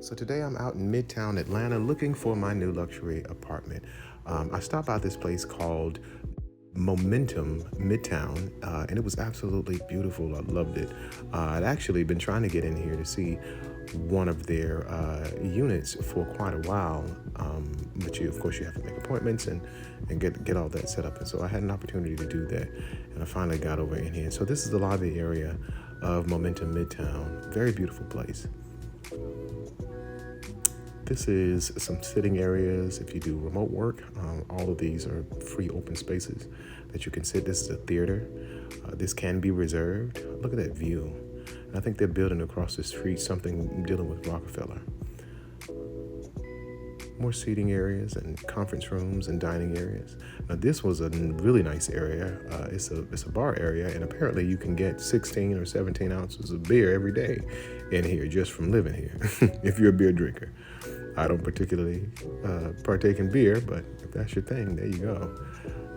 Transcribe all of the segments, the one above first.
So today I'm out in Midtown Atlanta looking for my new luxury apartment. I stopped by this place called Momentum Midtown, and it was absolutely beautiful. I loved it. I'd actually been trying to get in here to see one of their units for quite a while, but of course, you have to make appointments and get all that set up. And so I had an opportunity to do that, and I finally got over in here. So this is the lobby area of Momentum Midtown. Very beautiful place. This is some sitting areas if you do remote work. All of these are free open spaces that you can sit. This is a theater. This can be reserved. Look at that view. And I think they're building across the street something dealing with Rockefeller. More seating areas and conference rooms and dining areas. Now this was a really nice area. It's a bar area, and apparently you can get 16 or 17 ounces of beer every day in here just from living here, if you're a beer drinker. I don't particularly partake in beer, but if that's your thing, there you go.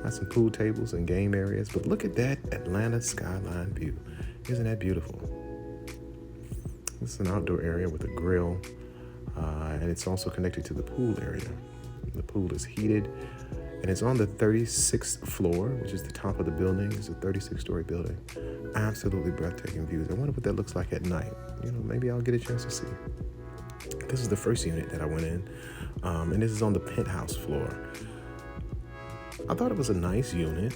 Got some pool tables and game areas, but look at that Atlanta skyline view. Isn't that beautiful? This is an outdoor area with a grill, and it's also connected to the pool area. The pool is heated, and it's on the 36th floor, which is the top of the building. It's a 36-story building. Absolutely breathtaking views. I wonder what that looks like at night. Maybe I'll get a chance to see. This is the first unit that I went in, and this is on the penthouse floor. I thought it was a nice unit.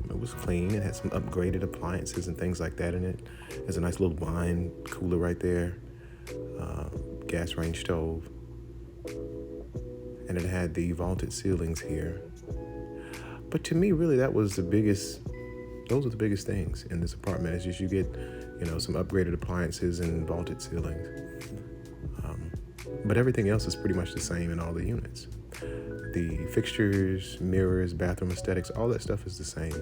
It was clean. It had some upgraded appliances and things like that in it. There's a nice little wine cooler right there, gas range stove, and it had the vaulted ceilings here. But to me, really, those are the biggest things in this apartment. Is just you get, some upgraded appliances and vaulted ceilings. But everything else is pretty much the same in all the units. The fixtures, mirrors, bathroom aesthetics, all that stuff is the same.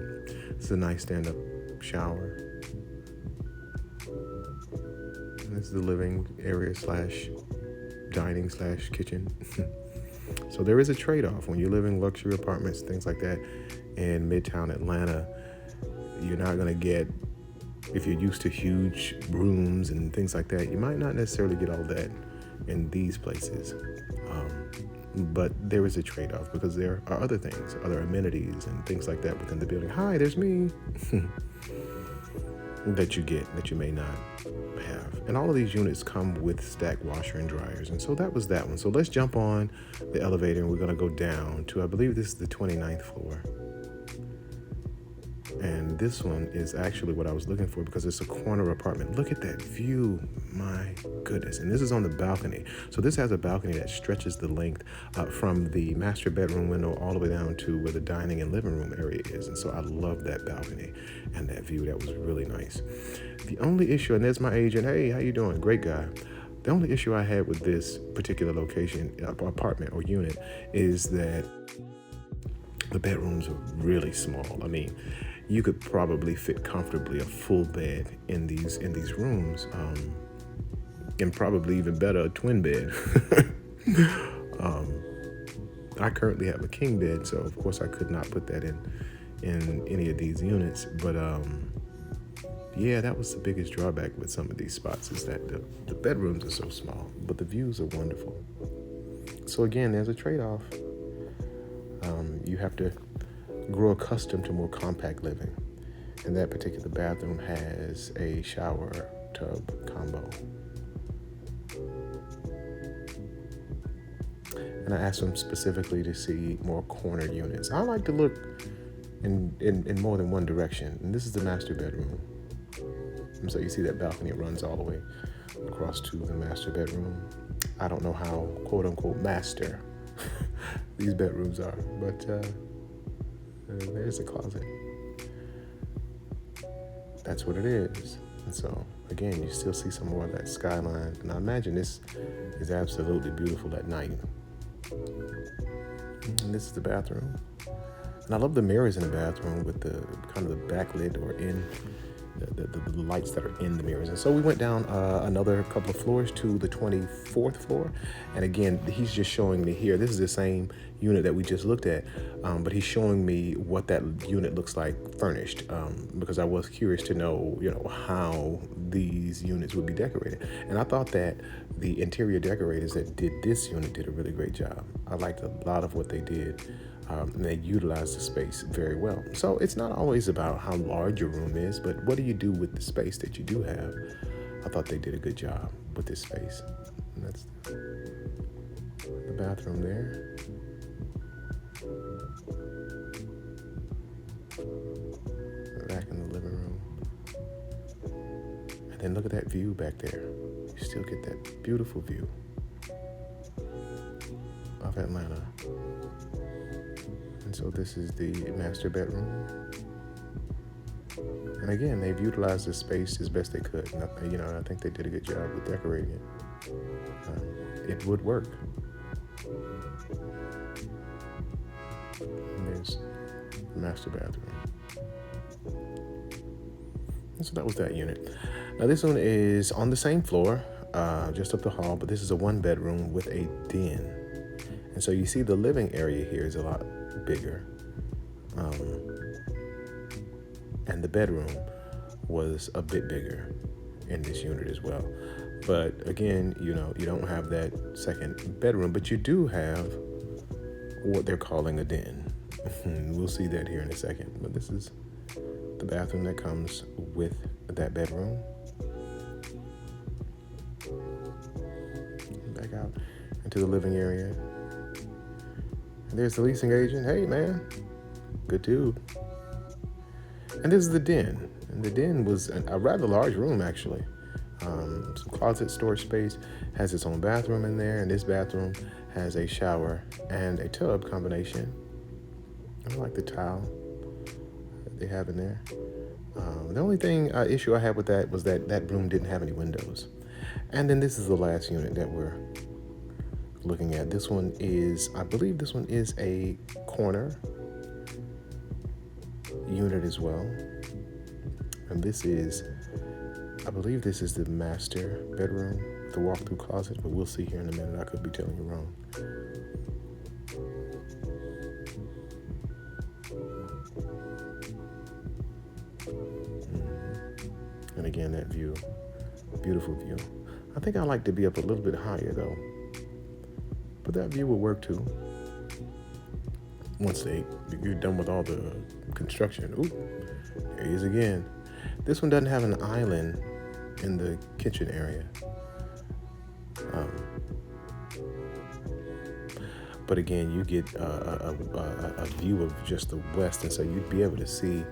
It's a nice stand-up shower. And this is the living area / dining / kitchen. So there is a trade-off when you live in luxury apartments, things like that, in Midtown Atlanta. You're not going to get, if you're used to huge rooms and things like that, you might not necessarily get all that in these places. But there is a trade-off because there are other things, other amenities and things like that within the building. Hi, there's me. that you may not have. And all of these units come with stacked washer and dryers. And so that was that one. So let's jump on the elevator and we're going to go down to, I believe this is the 29th floor. And this one is actually what I was looking for because it's a corner apartment. Look at that view. My goodness. And this is on the balcony. So this has a balcony that stretches the length from the master bedroom window all the way down to where the dining and living room area is. And so I love that balcony and that view. That was really nice. The only issue, and there's my agent. Hey, how you doing? Great guy. The only issue I had with this particular location, apartment or unit, is that the bedrooms are really small. I mean, you could probably fit comfortably a full bed in these rooms, and probably even better, a twin bed. I currently have a king bed, so of course I could not put that in any of these units. But yeah, that was the biggest drawback with some of these spots is that the bedrooms are so small, but the views are wonderful. So again, there's a trade-off. You have to grow accustomed to more compact living. And that particular bathroom has a shower tub combo. And I asked them specifically to see more corner units. I like to look in more than one direction. And this is the master bedroom. And so you see that balcony runs all the way across to the master bedroom. I don't know how, quote unquote, master these bedrooms are, but there's a closet. That's what it is. And so, again, you still see some more of that skyline. And I imagine this is absolutely beautiful at night. And this is the bathroom. And I love the mirrors in the bathroom with the kind of the backlit or the lights that are in the mirrors. And so we went down another couple of floors to the 24th floor. And again, he's just showing me here, this is the same unit that we just looked at, but he's showing me what that unit looks like furnished, because I was curious to know, how these units would be decorated. And I thought that the interior decorators that did this unit did a really great job. I liked a lot of what they did. And they utilize the space very well. So it's not always about how large your room is, but what do you do with the space that you do have? I thought they did a good job with this space. And that's the bathroom there. Back in the living room. And then look at that view back there. You still get that beautiful view of Atlanta. And so this is the master bedroom. And again, they've utilized the space as best they could. And I think they did a good job with decorating it. It would work. And there's the master bathroom. And so that was that unit. Now this one is on the same floor, just up the hall, but this is a 1-bedroom with a den. And so you see the living area here is a lot bigger, and the bedroom was a bit bigger in this unit as well. But again, you don't have that second bedroom, but you do have what they're calling a den. We'll see that here in a second. But this is the bathroom that comes with that bedroom. Back out into the living area. And there's the leasing agent. Hey, man. Good dude. And this is the den. And the den was a rather large room, actually. Some closet storage space. Has its own bathroom in there. And this bathroom has a shower and a tub combination. I like the tile that they have in there. The only issue I had with that was that room didn't have any windows. And then this is the last unit that we're looking at. This one is, I believe this one is a corner unit as well. And this is, I believe this is the master bedroom, the walk-through closet, but we'll see here in a minute. I could be telling you wrong. And again, that view, beautiful view. I think I like to be up a little bit higher though, but that view will work too. Once you're done with all the construction. Ooh, there he is again. This one doesn't have an island in the kitchen area. But again, you get a view of just the west, and so you'd be able to see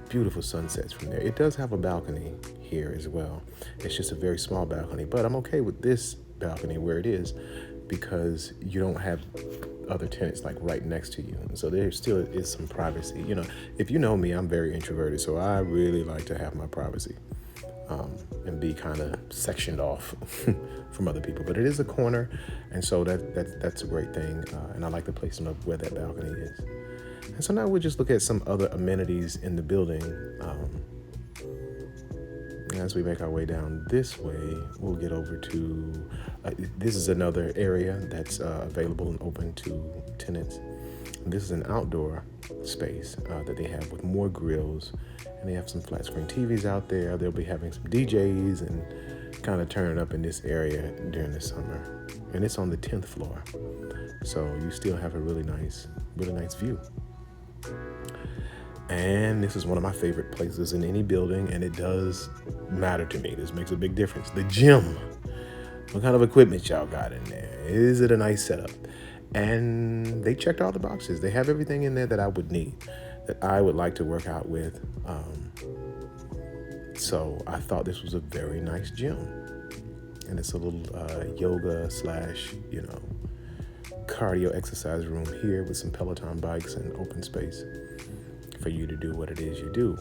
beautiful sunsets from there. It does have a balcony here as well. It's just a very small balcony, but I'm okay with this balcony where it is because you don't have other tenants like right next to you. So there still is some privacy. If you know me, I'm very introverted, so I really like to have my privacy and be kind of sectioned off from other people. But it is a corner, and so that's a great thing. And I like the placement of where that balcony is. And so now we'll just look at some other amenities in the building. As we make our way down this way, we'll get over to, this is another area that's available and open to tenants. And this is an outdoor space that they have with more grills, and they have some flat screen TVs out there. They'll be having some DJs and kind of turning up in this area during the summer. And it's on the 10th floor. So you still have a really nice view. And this is one of my favorite places in any building, and it does matter to me. This makes a big difference. The gym. What kind of equipment y'all got in there? Is it a nice setup? And they checked all the boxes. They have everything in there that I would need, that I would like to work out with. So I thought this was a very nice gym. And it's a little yoga / cardio exercise room here with some Peloton bikes and open space for you to do what it is you do.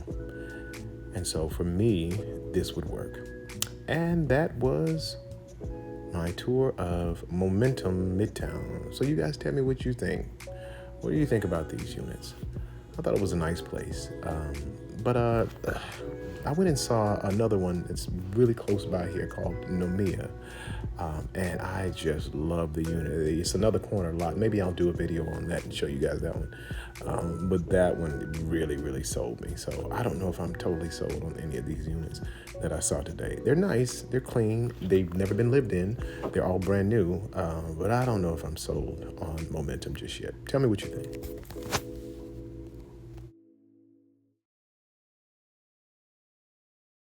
And so for me, this would work. And that was my tour of Momentum Midtown. So you guys tell me what you think. What do you think about these units? I thought it was a nice place. But I went and saw another one that's really close by here called Nomia. And I just love the unit. It's another corner lot. Maybe I'll do a video on that and show you guys that one. But that one really, really sold me. So I don't know if I'm totally sold on any of these units that I saw today. They're nice. They're clean. They've never been lived in. They're all brand new. But I don't know if I'm sold on Momentum just yet. Tell me what you think.